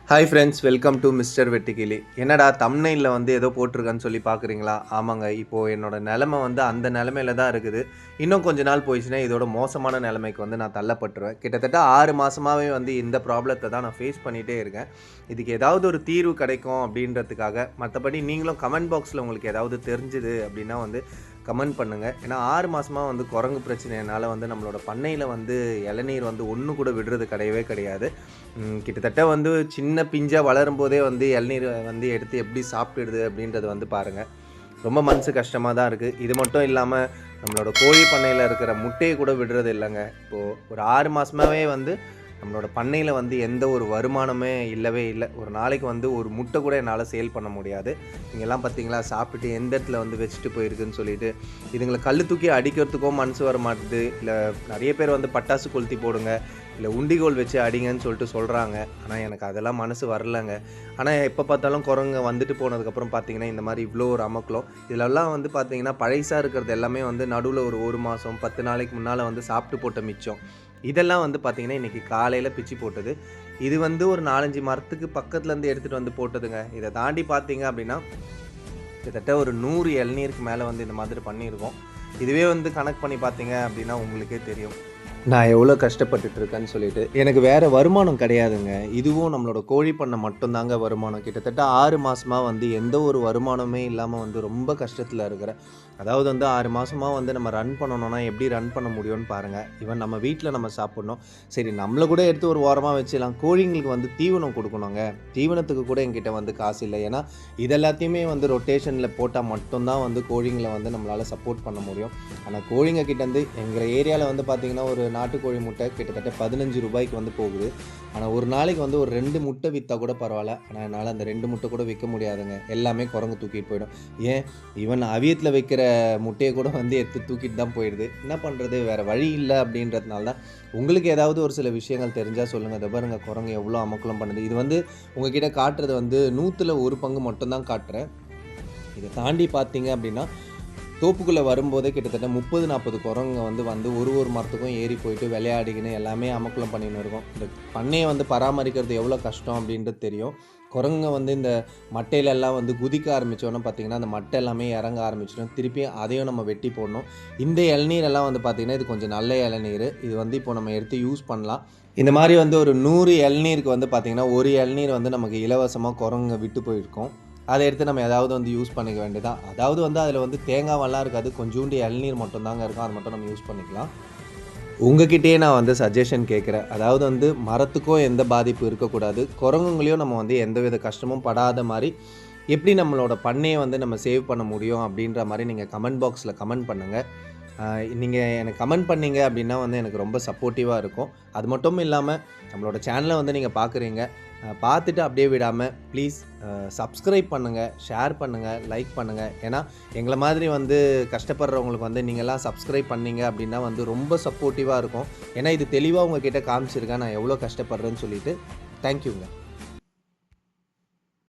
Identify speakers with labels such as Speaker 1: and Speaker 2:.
Speaker 1: Hi friends, welcome to mister Vettikili. என்னடா தம்ப்நெயில்ல வந்து ஏதோ போட்டிருக்கான்னு சொல்லி பார்க்குறீங்களா? ஆமாங்க. இப்போது என்னோட நிலைமை வந்து அந்த நிலைமையில தான் இருக்குது. இன்னும் கொஞ்ச நாள் போயிடுச்சுன்னா இதோட மோசமான நிலைமைக்கு வந்து நான் தள்ளப்பட்டுருவேன். கிட்டத்தட்ட 6 மாசமாவே வந்து இந்த ப்ராப்ளத்த தான் நான் ஃபேஸ் பண்ணிகிட்டே இருக்கேன். இதுக்கு ஏதாவது ஒரு தீர்வு கிடைக்கும் அப்படின்றதுக்காக, மற்றபடி நீங்களும் கமெண்ட் பாக்ஸில் உங்களுக்கு ஏதாவது தெரிஞ்சுது அப்படின்னா வந்து கமெண்ட் பண்ணுங்கள். ஏன்னா 6 மாதமா வந்து குரங்கு பிரச்சனையினால் வந்து நம்மளோட பண்ணையில் வந்து இளநீர் வந்து ஒன்று கூட விடுறது கிடையவே கிடையாது. கிட்டத்தட்ட வந்து சின்ன பிஞ்சாக வளரும்போதே வந்து இளநீர் வந்து எடுத்து எப்படி சாப்பிடுது அப்படின்றது வந்து பாருங்கள். ரொம்ப மனசு கஷ்டமாக தான் இருக்குது. இது மட்டும் இல்லாமல் நம்மளோட கோழி பண்ணையில் இருக்கிற முட்டையை கூட விடுறது இல்லைங்க. இப்போது ஒரு 6 மாதமாகவே வந்து நம்மளோட பண்ணையில் வந்து எந்த ஒரு வருமானமே இல்லவே இல்லை. ஒரு நாளைக்கு வந்து ஒரு முட்டை கூட என்னால் சேல் பண்ண முடியாது. இங்கெல்லாம் பார்த்தீங்களா, சாப்பிட்டுட்டு எந்த இடத்துல வந்து வச்சுட்டு போயிருக்குன்னு சொல்லிட்டு இதுங்களை கல் தூக்கி அடிக்கிறதுக்கும் மனசு வர மாட்டுது. இல்லை நிறைய பேர் வந்து பட்டாசு கொளுத்தி போடுங்க, இல்லை உண்டிகோல் வச்சு அடிங்கன்னு சொல்லிட்டு சொல்கிறாங்க. ஆனால் எனக்கு அதெல்லாம் மனசு வரலங்க. ஆனால் எப்போ பார்த்தாலும் குரங்க வந்துட்டு போனதுக்கப்புறம் பார்த்தீங்கன்னா இந்த மாதிரி இவ்வளோ ஒரு அமக்கலம். இதிலெல்லாம் வந்து பார்த்தீங்கன்னா பழைசாக இருக்கிறது எல்லாமே வந்து நடுவில் ஒரு 1 மாதம் 10 நாளைக்கு முன்னால் வந்து சாப்பிட்டு போட்ட மிச்சம். இதெல்லாம் வந்து பார்த்தீங்கன்னா இன்றைக்கி காலையில் பிச்சு போட்டது. இது வந்து ஒரு 4, 5 மரத்துக்கு பக்கத்துலேருந்து எடுத்துகிட்டு வந்து போட்டதுங்க. இதை தாண்டி பார்த்தீங்க அப்படின்னா கிட்டத்தட்ட ஒரு 100 இளநீருக்கு மேலே வந்து இந்த மாதிரி பண்ணியிருக்கோம். இதுவே வந்து கணக்கு பண்ணி பார்த்தீங்க அப்படின்னா உங்களுக்கே தெரியும் நான் எவ்வளோ கஷ்டப்பட்டுட்ருக்கேன்னு சொல்லிட்டு. எனக்கு வேறு வருமானம் கிடையாதுங்க. இதுவும் நம்மளோட கோழி பண்ணை மட்டும்தாங்க வருமானம். கிட்டத்தட்ட 6 மாதமா வந்து எந்த ஒரு வருமானமே இல்லாமல் வந்து ரொம்ப கஷ்டத்தில் இருக்கிறேன். அதாவது வந்து 6 மாதமா வந்து நம்ம ரன் பண்ணணும்னா எப்படி ரன் பண்ண முடியும்னு பாருங்கள். ஈவன் நம்ம வீட்டில் நம்ம சாப்பிட்ணும். சரி, நம்மளை கூட எடுத்து ஒரு ஓரமாக வச்சிடலாம். கோழிங்களுக்கு வந்து தீவனம் கொடுக்கணுங்க. தீவனத்துக்கு கூட என்கிட்ட வந்து காசு இல்லை. ஏன்னா இது எல்லாத்தையுமே வந்து ரொட்டேஷனில் போட்டால் மட்டும்தான் வந்து கோழிங்களை வந்து நம்மளால் சப்போர்ட் பண்ண முடியும். ஆனால் கோழிங்க கிட்டேருந்து எங்கள் ஏரியாவில் வந்து பார்த்திங்கன்னா ஒரு நாட்டுக்கோழி முட்டை கிட்டத்தட்ட 15 ரூபாய்க்கு வந்து போகுது. ஆனால் ஒரு நாளைக்கு வந்து ஒரு 2 முட்டை விற்றா கூட பரவாயில்ல. ஆனால் என்னால் அந்த 2 முட்டை கூட விற்க முடியாதுங்க. எல்லாமே குரங்கு தூக்கிட்டு போயிடும். ஏன் ஈவன் அவியத்தில் வைக்கிற முட்டையை கூட வந்து எடுத்து தூக்கிட்டு தான் போயிடுது. என்ன பண்ணுறது, வேறு வழி இல்லை அப்படின்றதுனால தான். உங்களுக்கு ஏதாவது ஒரு சில விஷயங்கள் தெரிஞ்சால் சொல்லுங்கள். இதை பாருங்க, குரங்கு எவ்வளோ அமக்கலம் பண்ணுது. இது வந்து உங்ககிட்ட காட்டுறது வந்து 100ல் 1 பங்கு மட்டும்தான் காட்டுறேன். இதை தாண்டி பார்த்தீங்க அப்படின்னா தோப்புக்குள்ளே வரும்போதே கிட்டத்தட்ட 30-40 குரங்குங்க வந்து ஒரு மரத்துக்கும் ஏறி போயிட்டு விளையாடிக்கின்னு எல்லாமே அமக்கலம் பண்ணின்னு இருக்கும். இந்த பண்ணையை வந்து பராமரிக்கிறது எவ்வளோ கஷ்டம் அப்படின்றது தெரியும். குரங்குங்க வந்து இந்த மட்டையிலெல்லாம் வந்து குதிக்க ஆரம்பித்தோன்னே பார்த்திங்கன்னா அந்த மட்டை எல்லாமே இறங்க ஆரம்பிச்சிடும். திருப்பி அதையும் நம்ம வெட்டி போடணும். இந்த இளநீரெல்லாம் வந்து பார்த்திங்கன்னா இது கொஞ்சம் நல்ல இளநீர். இது வந்து இப்போ நம்ம எடுத்து யூஸ் பண்ணலாம். இந்த மாதிரி வந்து ஒரு 100 இளநீருக்கு வந்து பார்த்திங்கன்னா ஒரு இளநீர் வந்து நமக்கு இலவசமாக குரங்குங்க விட்டு போயிருக்கோம். அதை எடுத்து நம்ம ஏதாவது வந்து யூஸ் பண்ணிக்க வேண்டியதான். அதாவது வந்து அதில் வந்து தேங்காவெல்லாம் இருக்காது, கொஞ்சோண்டு இளநீர் மட்டும்தாங்க இருக்கும். அது மட்டும் நம்ம யூஸ் பண்ணிக்கலாம். உங்ககிட்டயே நான் வந்து சஜஷன் கேட்குறேன். அதாவது வந்து மரத்துக்கும் எந்த பாதிப்பு இருக்கக்கூடாது, குரங்குங்களையும் நம்ம வந்து எந்தவித கஷ்டமும் படாத மாதிரி எப்படி நம்மளோட பண்ணையை வந்து நம்ம சேவ் பண்ண முடியும் அப்படின்ற மாதிரி நீங்கள் கமெண்ட் பாக்ஸில் கமெண்ட் பண்ணுங்கள். நீங்கள் எனக்கு கமெண்ட் பண்ணீங்க அப்படின்னா வந்து எனக்கு ரொம்ப சப்போர்ட்டிவாக இருக்கும். அது மட்டும் இல்லாமல் நம்மளோட சேனலை வந்து நீங்கள் பார்க்குறீங்க, பார்த்துட்டு அப்படியே விடாமல் ப்ளீஸ் சப்ஸ்கிரைப் பண்ணுங்கள், ஷேர் பண்ணுங்கள், லைக் பண்ணுங்கள். ஏன்னா எங்களை மாதிரி வந்து கஷ்டப்படுறவங்களுக்கு வந்து நீங்கள்லாம் சப்ஸ்கிரைப் பண்ணீங்க அப்படின்னா வந்து ரொம்ப சப்போர்ட்டிவாக இருக்கும். ஏன்னா இது தெளிவாக உங்ககிட்ட காமிச்சிருக்கேன் நான் எவ்வளோ கஷ்டப்படுறேன்னு சொல்லிட்டு. தேங்க்யூங்க.